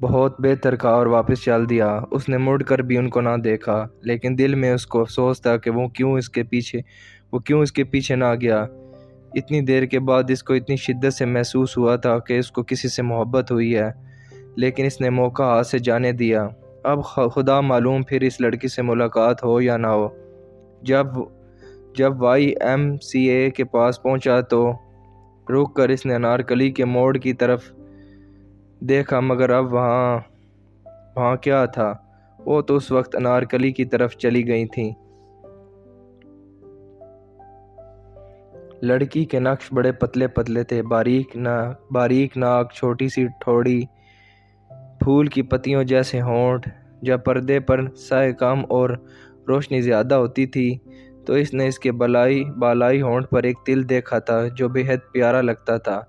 بہت بہتر کہا اور واپس چل دیا۔ اس نے مڑ کر بھی ان کو نہ دیکھا، لیکن دل میں اس کو افسوس تھا کہ وہ کیوں اس کے پیچھے نہ گیا۔ اتنی دیر کے بعد اس کو اتنی شدت سے محسوس ہوا تھا کہ اس کو کسی سے محبت ہوئی ہے، لیکن اس نے موقع ہاتھ سے جانے دیا۔ اب خدا معلوم پھر اس لڑکی سے ملاقات ہو یا نہ ہو۔ جب وائی ایم سی اے کے پاس پہنچا تو رک کر اس نے انارکلی کے موڑ کی طرف دیکھا، مگر اب وہاں کیا تھا؟ وہ تو اس وقت انارکلی کی طرف چلی گئی تھیں۔ لڑکی کے نقش بڑے پتلے پتلے تھے، باریک ناک، چھوٹی سی ٹھوڑی، پھول کی پتیوں جیسے ہونٹ۔ جب پردے پر سائے کم اور روشنی زیادہ ہوتی تھی تو اس نے اس کے بالائی ہونٹ پر ایک تل دیکھا تھا جو بے حد پیارا لگتا تھا۔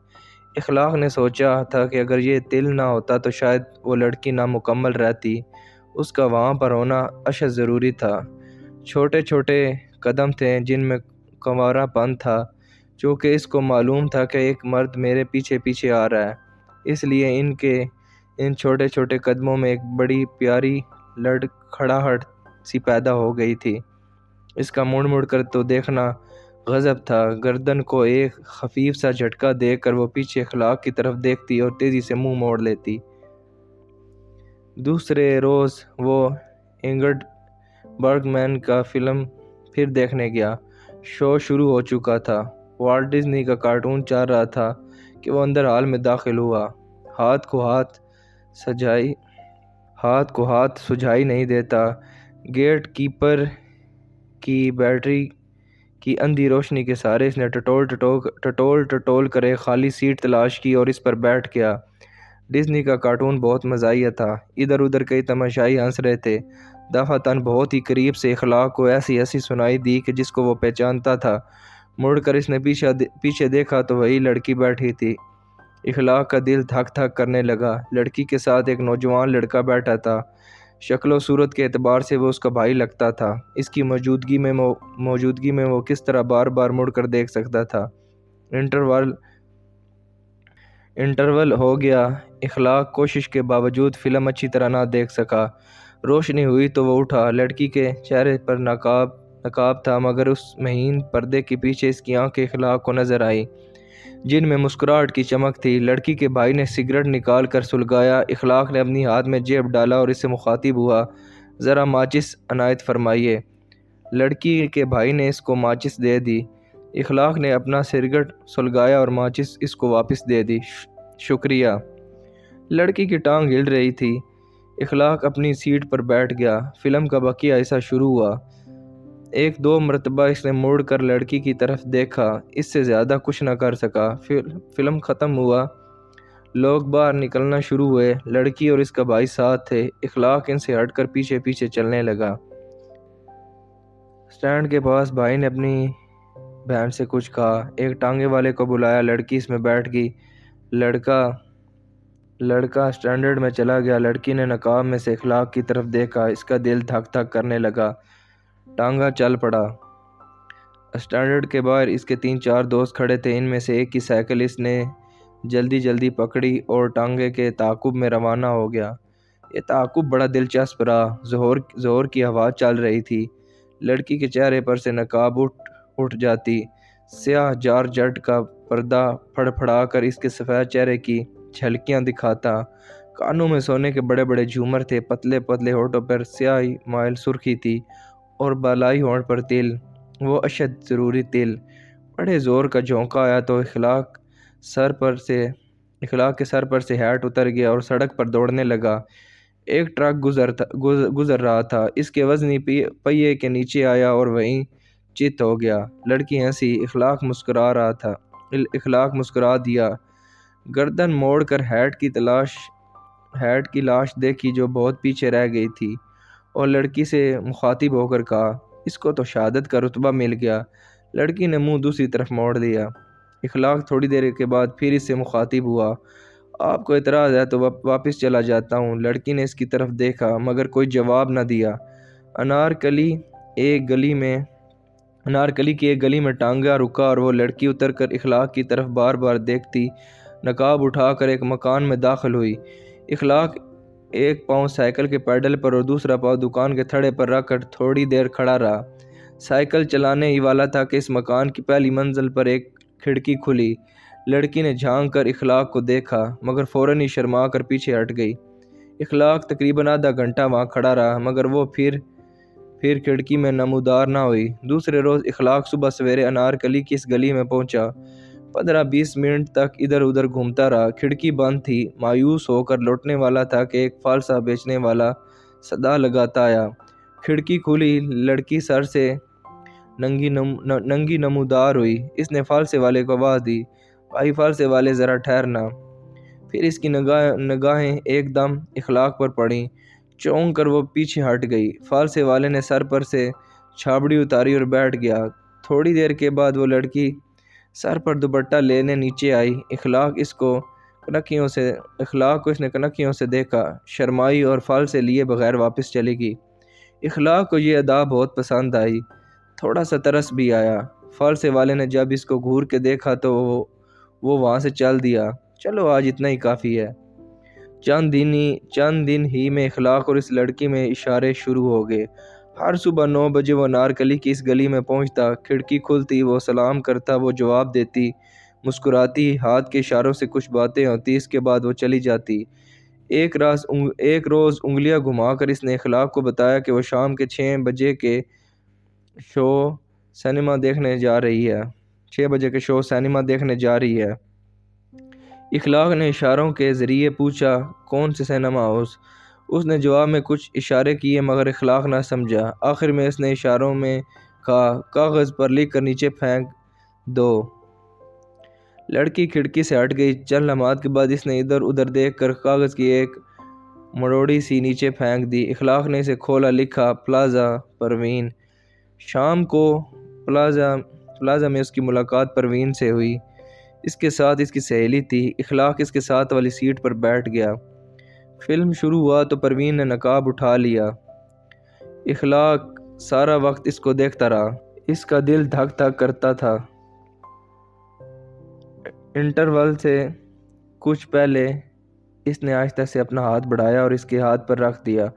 اخلاق نے سوچا تھا کہ اگر یہ تل نہ ہوتا تو شاید وہ لڑکی نامکمل رہتی۔ اس کا وہاں پر ہونا اشد ضروری تھا۔ چھوٹے چھوٹے قدم تھے جن میں کنوارا پن تھا، چونکہ اس کو معلوم تھا کہ ایک مرد میرے پیچھے پیچھے آ رہا ہے، اس لیے ان چھوٹے چھوٹے قدموں میں ایک بڑی پیاری لڑکھڑاہٹ سی پیدا ہو گئی تھی۔ اس کا مڑ کر تو دیکھنا غضب تھا۔ گردن کو ایک خفیف سا جھٹکا دے کر وہ پیچھے اخلاق کی طرف دیکھتی اور تیزی سے منہ موڑ لیتی۔ دوسرے روز وہ انگرڈ برگمین کا فلم پھر دیکھنے گیا۔ شو شروع ہو چکا تھا۔ والٹ ڈزنی کا کارٹون چل رہا تھا کہ وہ اندر ہال میں داخل ہوا۔ ہاتھ کو ہاتھ سجھائی نہیں دیتا۔ گیٹ کیپر کی بیٹری کی اندھی روشنی کے سہارے اس نے ٹٹول کر ایک خالی سیٹ تلاش کی اور اس پر بیٹھ گیا۔ ڈزنی کا کارٹون بہت مزاحیہ تھا۔ ادھر ادھر کئی تماشائی ہنس رہے تھے۔ دفعتاً بہت ہی قریب سے اخلاق کو ایسی سنائی دی کہ جس کو وہ پہچانتا تھا۔ مڑ کر اس نے پیچھے دیکھا تو وہی لڑکی بیٹھی تھی۔ اخلاق کا دل دھک دھک کرنے لگا۔ لڑکی کے ساتھ ایک نوجوان لڑکا بیٹھا تھا۔ شکل و صورت کے اعتبار سے وہ اس کا بھائی لگتا تھا۔ اس کی موجودگی میں وہ کس طرح بار بار مڑ کر دیکھ سکتا تھا۔ انٹرول ہو گیا۔ اخلاق کوشش کے باوجود فلم اچھی طرح نہ دیکھ سکا۔ روشنی ہوئی تو وہ اٹھا۔ لڑکی کے چہرے پر نقاب تھا، مگر اس مہین پردے کے پیچھے اس کی آنکھیں اخلاق کو نظر آئی جن میں مسکراہٹ کی چمک تھی۔ لڑکی کے بھائی نے سگریٹ نکال کر سلگایا۔ اخلاق نے اپنی ہاتھ میں جیب ڈالا اور اس سے مخاطب ہوا، ذرا ماچس عنایت فرمائیے۔ لڑکی کے بھائی نے اس کو ماچس دے دی۔ اخلاق نے اپنا سگریٹ سلگایا اور ماچس اس کو واپس دے دی۔ شکریہ۔ لڑکی کی ٹانگ ہل رہی تھی۔ اخلاق اپنی سیٹ پر بیٹھ گیا۔ فلم کا بقیہ حصہ شروع ہوا۔ ایک دو مرتبہ اس نے مڑ کر لڑکی کی طرف دیکھا، اس سے زیادہ کچھ نہ کر سکا۔ فلم ختم ہوا۔ لوگ باہر نکلنا شروع ہوئے۔ لڑکی اور اس کا بھائی ساتھ تھے۔ اخلاق ان سے ہٹ کر پیچھے پیچھے چلنے لگا۔ سٹینڈ کے پاس بھائی نے اپنی بہن سے کچھ کہا۔ ایک ٹانگے والے کو بلایا۔ لڑکی اس میں بیٹھ گئی۔ لڑکا سٹینڈرڈ میں چلا گیا۔ لڑکی نے نقاب میں سے اخلاق کی طرف دیکھا۔ اس کا دل دھک دھک کرنے لگا۔ ٹانگا چل پڑا۔ سٹینڈرڈ کے باہر اس کے 3-4 دوست کھڑے تھے۔ ان میں سے ایک کی سائیکل اس نے جلدی پکڑی اور ٹانگے کے تعاقب میں روانہ ہو گیا۔ یہ تعاقب بڑا دلچسپ رہا۔ زہر کی ہوا چل رہی تھی۔ لڑکی کے چہرے پر سے نقاب اٹھ جاتی۔ سیاہ جارجٹ کا پردہ پھڑا کر اس کے سفید چہرے کی جھلکیاں دکھاتا۔ کانوں میں سونے کے بڑے بڑے جھومر تھے۔ پتلے پتلے ہونٹوں پر سیاہی مائل سرخی تھی اور بالائی ہونٹ پر تل، وہ اشد ضروری تل۔ بڑے زور کا جھونکا آیا تو اخلاق کے سر پر سے ہیٹ اتر گیا اور سڑک پر دوڑنے لگا۔ ایک ٹرک گزر رہا تھا۔ اس کے وزنی پہیے کے نیچے آیا اور وہیں چت ہو گیا۔ لڑکی ہنسی۔ اخلاق مسکرا دیا۔ گردن موڑ کر ہیٹ کی لاش دیکھی جو بہت پیچھے رہ گئی تھی، اور لڑکی سے مخاطب ہو کر کہا، اس کو تو شہادت کا رتبہ مل گیا۔ لڑکی نے منہ دوسری طرف موڑ دیا۔ اخلاق تھوڑی دیر کے بعد پھر اس سے مخاطب ہوا، آپ کو اعتراض ہے تو واپس چلا جاتا ہوں۔ لڑکی نے اس کی طرف دیکھا مگر کوئی جواب نہ دیا۔ انارکلی کی ایک گلی میں ٹانگا رکا اور وہ لڑکی اتر کر اخلاق کی طرف بار بار دیکھتی نقاب اٹھا کر ایک مکان میں داخل ہوئی۔ اخلاق ایک پاؤں سائیکل کے پیڈل پر اور دوسرا پاؤں دکان کے تھڑے پر رکھ کر تھوڑی دیر کھڑا رہا۔ سائیکل چلانے ہی والا تھا کہ اس مکان کی پہلی منزل پر ایک کھڑکی کھلی۔ لڑکی نے جھانک کر اخلاق کو دیکھا مگر فوراً ہی شرما کر پیچھے ہٹ گئی۔ اخلاق تقریباً آدھا گھنٹہ وہاں کھڑا رہا مگر وہ پھر کھڑکی میں نمودار نہ ہوئی۔ دوسرے روز اخلاق صبح سویرے انارکلی کی اس گلی میں پہنچا۔ 15-20 منٹ تک ادھر ادھر گھومتا رہا۔ کھڑکی بند تھی۔ مایوس ہو کر لوٹنے والا تھا کہ ایک فالسا بیچنے والا صدا لگاتا آیا۔ کھڑکی کھلی، لڑکی سر سے ننگی نمودار ہوئی۔ اس نے فالسے والے کو آواز دی، بھائی فالسے والے ذرا ٹھہرنا۔ پھر اس کی نگاہیں ایک دم اخلاق پر پڑیں۔ چونک کر وہ پیچھے ہٹ گئی۔ فالسے والے نے سر پر سے چھابڑی اتاری اور بیٹھ گیا۔ تھوڑی دیر کے بعد وہ لڑکی سر پر دوپٹہ لینے نیچے آئی۔ اخلاق کو اس نے کنکھیوں سے دیکھا، شرمائی اور فالسے لیے بغیر واپس چلی گئی۔ اخلاق کو یہ ادا بہت پسند آئی، تھوڑا سا ترس بھی آیا۔ فالسے والے نے جب اس کو گھور کے دیکھا تو وہ وہاں سے چل دیا۔ چلو آج اتنا ہی کافی ہے۔ چند دن ہی میں اخلاق اور اس لڑکی میں اشارے شروع ہو گئے۔ ہر صبح 9 بجے وہ انارکلی کی اس گلی میں پہنچتا۔ کھڑکی کھلتی، وہ سلام کرتا، وہ جواب دیتی، مسکراتی، ہاتھ کے اشاروں سے کچھ باتیں ہوتی، اس کے بعد وہ چلی جاتی۔ ایک روز انگلیاں گھما کر اس نے اخلاق کو بتایا کہ وہ شام کے 6 بجے کے شو سینما دیکھنے جا رہی ہے۔ اخلاق نے اشاروں کے ذریعے پوچھا، کون سے سینما ہاؤس؟ اس نے جواب میں کچھ اشارے کیے مگر اخلاق نہ سمجھا۔ آخر میں اس نے اشاروں میں کہا، کاغذ پر لکھ کر نیچے پھینک دو۔ لڑکی کھڑکی سے ہٹ گئی۔ چند لمحات کے بعد اس نے ادھر ادھر دیکھ کر کاغذ کی ایک مڑوڑی سی نیچے پھینک دی۔ اخلاق نے اسے کھولا، لکھا، پلازا پروین۔ شام کو پلازا میں اس کی ملاقات پروین سے ہوئی۔ اس کے ساتھ اس کی سہیلی تھی۔ اخلاق اس کے ساتھ والی سیٹ پر بیٹھ گیا۔ فلم شروع ہوا تو پروین نے نقاب اٹھا لیا۔ اخلاق سارا وقت اس کو دیکھتا رہا۔ اس کا دل دھک دھک کرتا تھا۔ انٹرول سے کچھ پہلے اس نے آہستہ سے اپنا ہاتھ بڑھایا اور اس کے ہاتھ پر رکھ دیا۔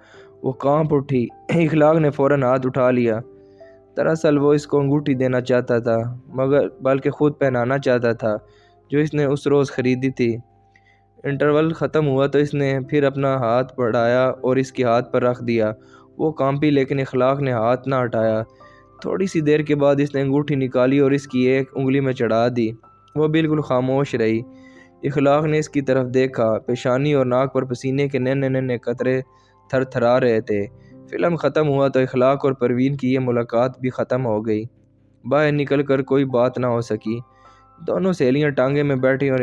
وہ کانپ اٹھی۔ اخلاق نے فوراً ہاتھ اٹھا لیا۔ دراصل وہ اس کو انگوٹھی دینا چاہتا تھا بلکہ خود پہنانا چاہتا تھا جو اس نے اس روز خریدی تھی۔ انٹرول ختم ہوا تو اس نے پھر اپنا ہاتھ بڑھایا اور اس کے ہاتھ پر رکھ دیا۔ وہ کانپی لیکن اخلاق نے ہاتھ نہ ہٹایا۔ تھوڑی سی دیر کے بعد اس نے انگوٹھی نکالی اور اس کی ایک انگلی میں چڑھا دی۔ وہ بالکل خاموش رہی۔ اخلاق نے اس کی طرف دیکھا۔ پیشانی اور ناک پر پسینے کے ننھے ننھے قطرے تھر تھرا رہے تھے۔ فلم ختم ہوا تو اخلاق اور پروین کی یہ ملاقات بھی ختم ہو گئی۔ باہر نکل کر کوئی بات نہ ہو سکی۔ دونوں سہیلیاں ٹانگے میں بیٹھی اور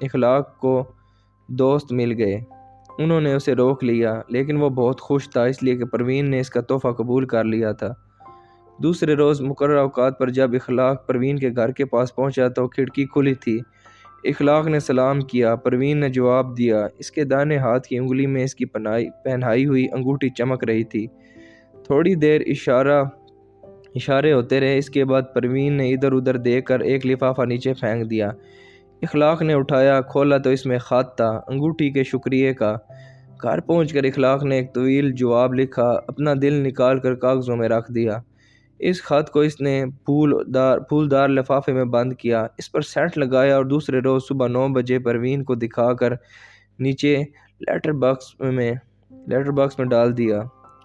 اخلاق کو دوست مل گئے۔ انہوں نے اسے روک لیا لیکن وہ بہت خوش تھا اس لیے کہ پروین نے اس کا تحفہ قبول کر لیا تھا۔ دوسرے روز مقررہ اوقات پر جب اخلاق پروین کے گھر کے پاس پہنچا تو کھڑکی کھلی تھی۔ اخلاق نے سلام کیا۔ پروین نے جواب دیا۔ اس کے دائیں ہاتھ کی انگلی میں اس کی پہنائی ہوئی انگوٹھی چمک رہی تھی۔ تھوڑی دیر اشارے ہوتے رہے۔ اس کے بعد پروین نے ادھر ادھر دیکھ کر ایک لفافہ نیچے پھینک دیا۔ اخلاق نے اٹھایا، کھولا تو اس میں خط تھا، انگوٹھی کے شکریے کا۔ گھر پہنچ کر اخلاق نے ایک طویل جواب لکھا، اپنا دل نکال کر کاغذوں میں رکھ دیا۔ اس خط کو اس نے پھولدار لفافے میں بند کیا، اس پر سینٹ لگایا اور دوسرے روز صبح 9 بجے پروین کو دکھا کر نیچے لیٹر باکس میں ڈال دیا۔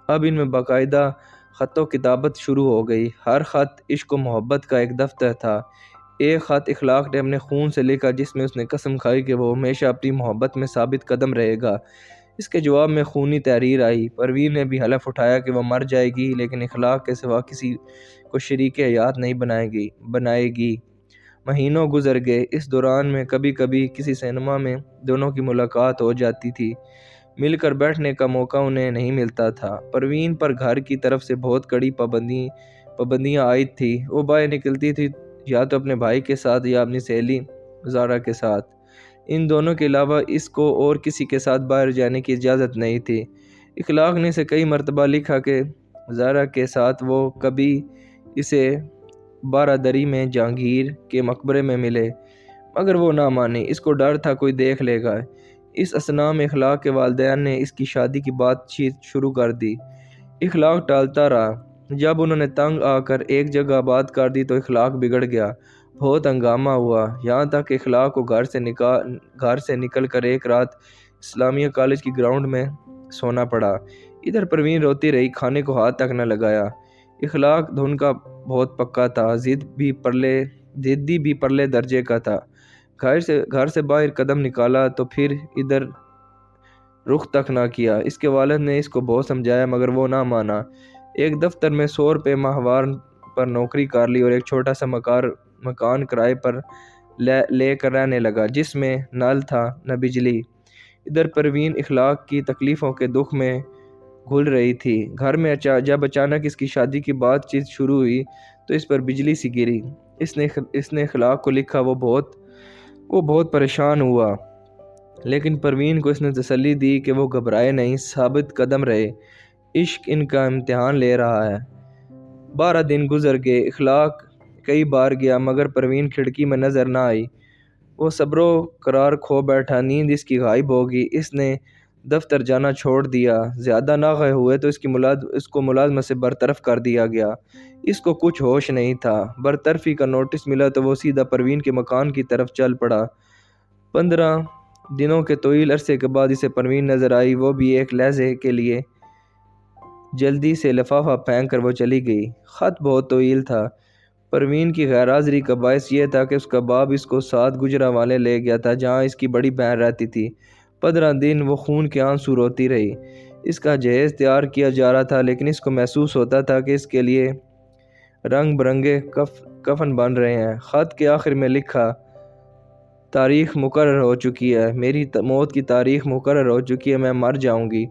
اب ان میں باقاعدہ خط و کتابت شروع ہو گئی۔ ہر خط عشق و محبت کا ایک دفتر تھا۔ ایک خط اخلاق نے اپنے خون سے لکھا جس میں اس نے قسم کھائی کہ وہ ہمیشہ اپنی محبت میں ثابت قدم رہے گا۔ اس کے جواب میں خونی تحریر آئی۔ پروین نے بھی حلف اٹھایا کہ وہ مر جائے گی لیکن اخلاق کے سوا کسی کو شریک حیات نہیں بنائے گی۔ مہینوں گزر گئے۔ اس دوران میں کبھی کبھی کسی سینما میں دونوں کی ملاقات ہو جاتی تھی۔ مل کر بیٹھنے کا موقع انہیں نہیں ملتا تھا۔ پروین پر گھر کی طرف سے بہت کڑی پابندیاں عائد تھی۔ وہ باہر نکلتی تھی یا تو اپنے بھائی کے ساتھ یا اپنی سہیلی زارا کے ساتھ۔ ان دونوں کے علاوہ اس کو اور کسی کے ساتھ باہر جانے کی اجازت نہیں تھی۔ اخلاق نے اسے کئی مرتبہ لکھا کہ زارا کے ساتھ وہ کبھی اسے بارادری میں جہانگیر کے مقبرے میں ملے مگر وہ نہ مانی۔ اس کو ڈر تھا کوئی دیکھ لے گا۔ اس اثناء میں اخلاق کے والدین نے اس کی شادی کی بات چیت شروع کر دی۔ اخلاق ٹالتا رہا۔ جب انہوں نے تنگ آ کر ایک جگہ بات کر دی تو اخلاق بگڑ گیا۔ بہت ہنگامہ ہوا، یہاں تک کہ اخلاق کو گھر سے نکل کر ایک رات اسلامیہ کالج کی گراؤنڈ میں سونا پڑا۔ ادھر پروین روتی رہی، کھانے کو ہاتھ تک نہ لگایا۔ اخلاق دھن کا بہت پکا تھا، ضدی بھی پرلے درجے کا تھا۔ گھر سے باہر قدم نکالا تو پھر ادھر رخ تک نہ کیا۔ اس کے والد نے اس کو بہت سمجھایا مگر وہ نہ مانا۔ ایک دفتر میں 100 روپے ماہوار پر نوکری کر لی اور ایک چھوٹا سا مکان کرائے پر لے کر رہنے لگا، جس میں نل تھا نہ بجلی۔ ادھر پروین اخلاق کی تکلیفوں کے دکھ میں گھل رہی تھی۔ گھر میں جب اچانک اس کی شادی کی بات چیت شروع ہوئی تو اس پر بجلی سی گری۔ اس نے اخلاق کو لکھا، وہ بہت پریشان ہوا، لیکن پروین کو اس نے تسلی دی کہ وہ گھبرائے نہیں، ثابت قدم رہے، عشق ان کا امتحان لے رہا ہے۔ 12 دن گزر گئے۔ اخلاق کئی بار گیا مگر پروین کھڑکی میں نظر نہ آئی۔ وہ صبر و قرار کھو بیٹھا، نیند اس کی غائب ہوگی۔ اس نے دفتر جانا چھوڑ دیا۔ زیادہ ناغہ ہوئے تو اس کو ملازمت سے برطرف کر دیا گیا۔ اس کو کچھ ہوش نہیں تھا۔ برطرفی کا نوٹس ملا تو وہ سیدھا پروین کے مکان کی طرف چل پڑا۔ 15 دنوں کے طویل عرصے کے بعد اسے پروین نظر آئی، وہ بھی ایک لہجے کے لیے۔ جلدی سے لفافہ پھینک کر وہ چلی گئی۔ خط بہت طویل تھا۔ پروین کی غیر حاضری کا باعث یہ تھا کہ اس کا باپ اس کو ساتھ گجرانوالے لے گیا تھا، جہاں اس کی بڑی بہن رہتی تھی۔ 15 دن وہ خون کے آنسو روتی رہی۔ اس کا جہیز تیار کیا جا رہا تھا، لیکن اس کو محسوس ہوتا تھا کہ اس کے لیے رنگ برنگے کفن بن رہے ہیں۔ خط کے آخر میں لکھا، تاریخ مقرر ہو چکی ہے، میری موت کی تاریخ مقرر ہو چکی ہے، میں مر جاؤں گی،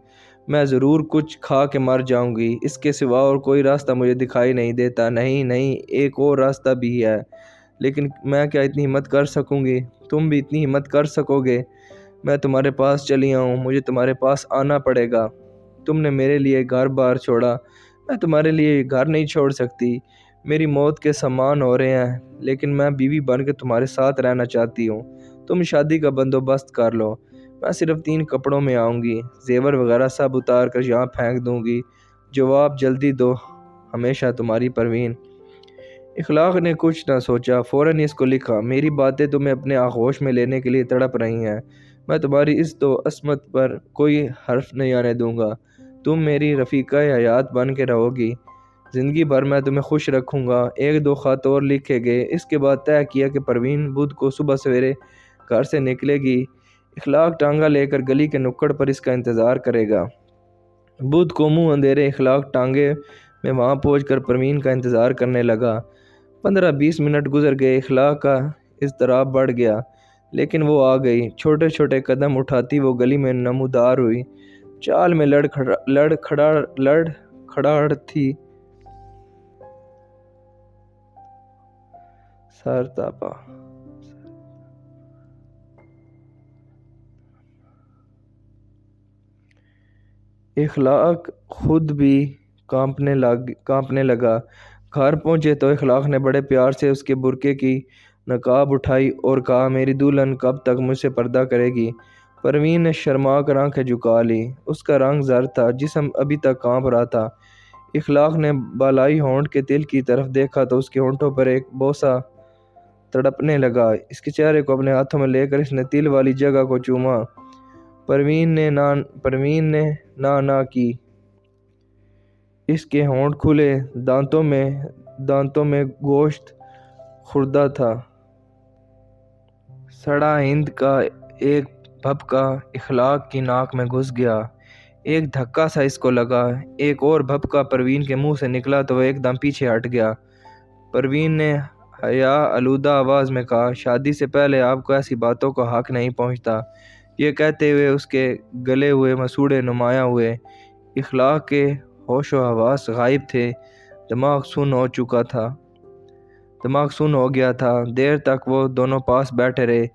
میں ضرور کچھ کھا کے مر جاؤں گی، اس کے سوا اور کوئی راستہ مجھے دکھائی نہیں دیتا، نہیں، ایک اور راستہ بھی ہے، لیکن میں کیا اتنی ہمت کر سکوں گی؟ تم بھی اتنی ہمت کر سکو گے؟ میں تمہارے پاس چلی آؤں، مجھے تمہارے پاس آنا پڑے گا۔ تم نے میرے لیے گھر بار چھوڑا، میں تمہارے لیے گھر نہیں چھوڑ سکتی۔ میری موت کے سامان ہو رہے ہیں، لیکن میں بیوی بن کے تمہارے ساتھ رہنا چاہتی ہوں۔ تم شادی کا بندوبست کر لو، میں صرف 3 کپڑوں میں آؤں گی، زیور وغیرہ سب اتار کر یہاں پھینک دوں گی، جواب جلدی دو، ہمیشہ تمہاری پروین۔ اخلاق نے کچھ نہ سوچا، فوراً اس کو لکھا، میری باتیں تمہیں اپنے آغوش میں لینے کے لیے تڑپ رہی ہیں، میں تمہاری عزت و عصمت پر کوئی حرف نہیں آنے دوں گا، تم میری رفیقہ حیات بن کے رہو گی، زندگی بھر میں تمہیں خوش رکھوں گا۔ 1-2 خط اور لکھے گئے۔ اس کے بعد طے کیا کہ پروین بدھ کو صبح سویرے گھر سے نکلے گی۔ اخلاق ٹانگا لے کر گلی کے نکڑ پر اس کا انتظار کرے گا۔ بدھ کو منہ اندھیرے اخلاق ٹانگے میں وہاں پہنچ کر پروین کا انتظار کرنے لگا۔ 15-20 منٹ گزر گئے۔ اخلاق کا اضطراب بڑھ گیا، لیکن وہ آ گئی۔ چھوٹے چھوٹے قدم اٹھاتی وہ گلی میں نمودار ہوئی۔ چال میں لڑ کھڑاہٹ تھی، سر تاپا۔ اخلاق خود بھی کانپنے لگا۔ گھر پہنچے تو اخلاق نے بڑے پیار سے اس کے برقعے کی نقاب اٹھائی اور کہا، میری دلہن کب تک مجھ سے پردہ کرے گی؟ پروین نے شرما کر آنکھیں جھکا لی۔ اس کا رنگ زرد تھا، جسم ابھی تک کانپ رہا تھا۔ اخلاق نے بالائی ہونٹ کے تل کی طرف دیکھا تو اس کے ہونٹوں پر ایک بوسہ تڑپنے لگا۔ اس کے چہرے کو اپنے ہاتھوں میں لے کر اس نے تل والی جگہ کو چوما۔ پروین نے نہ کی۔ اس کے ہونٹ کھلے، دانتوں میں گوشت خوردہ تھا۔ سڑا ہند کا ایک بھپکا اخلاق کی ناک میں گھس گیا۔ ایک دھکا سا اس کو لگا۔ ایک اور بھپکا پروین کے منہ سے نکلا تو وہ ایک دم پیچھے ہٹ گیا۔ پروین نے حیا آلودہ آواز میں کہا، شادی سے پہلے آپ کو ایسی باتوں کا حق نہیں پہنچتا۔ یہ کہتے ہوئے اس کے گلے ہوئے مسوڑے نمایاں ہوئے۔ اخلاق کے ہوش و حواس غائب تھے، دماغ سن ہو گیا تھا۔ دیر تک وہ دونوں پاس بیٹھے رہے۔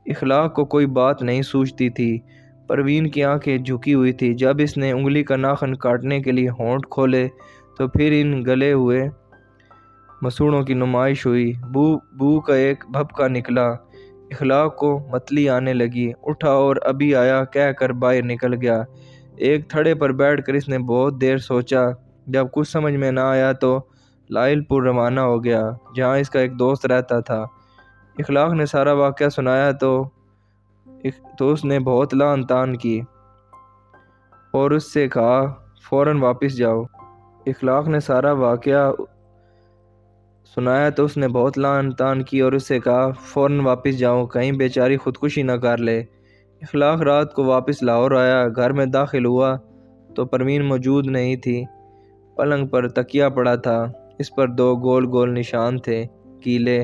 اخلاق کو کوئی بات نہیں سوچتی تھی۔ پروین کی آنکھیں جھکی ہوئی تھی۔ جب اس نے انگلی کا ناخن کاٹنے کے لیے ہونٹ کھولے تو پھر ان گلے ہوئے مسوڑوں کی نمائش ہوئی۔ بو کا ایک بھپکا نکلا۔ اخلاق کو متلی آنے لگی۔ اٹھا اور ابھی آیا کہہ کر باہر نکل گیا۔ ایک تھڑے پر بیٹھ کر اس نے بہت دیر سوچا۔ جب کچھ سمجھ میں نہ آیا تو لائل پور روانہ ہو گیا، جہاں اس کا ایک دوست رہتا تھا۔ اخلاق نے سارا واقعہ سنایا تو اس نے بہت لعن طعن کی اور اس سے کہا فوراً واپس جاؤ۔ اخلاق نے سارا واقعہ سنایا تو اس نے بہت لعن طعن کی اور اس سے کہا فوراً واپس جاؤ، کہیں بیچاری خودکشی نہ کر لے۔ اخلاق رات کو واپس لاہور آیا۔ گھر میں داخل ہوا تو پروین موجود نہیں تھی۔ پلنگ پر تکیہ پڑا تھا، اس پر 2 گول گول نشان تھے، کیلے۔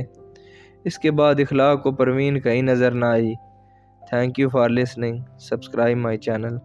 اس کے بعد اخلاق کو پروین کہیں نظر نہ آئی۔ Thank you for listening. Subscribe my channel.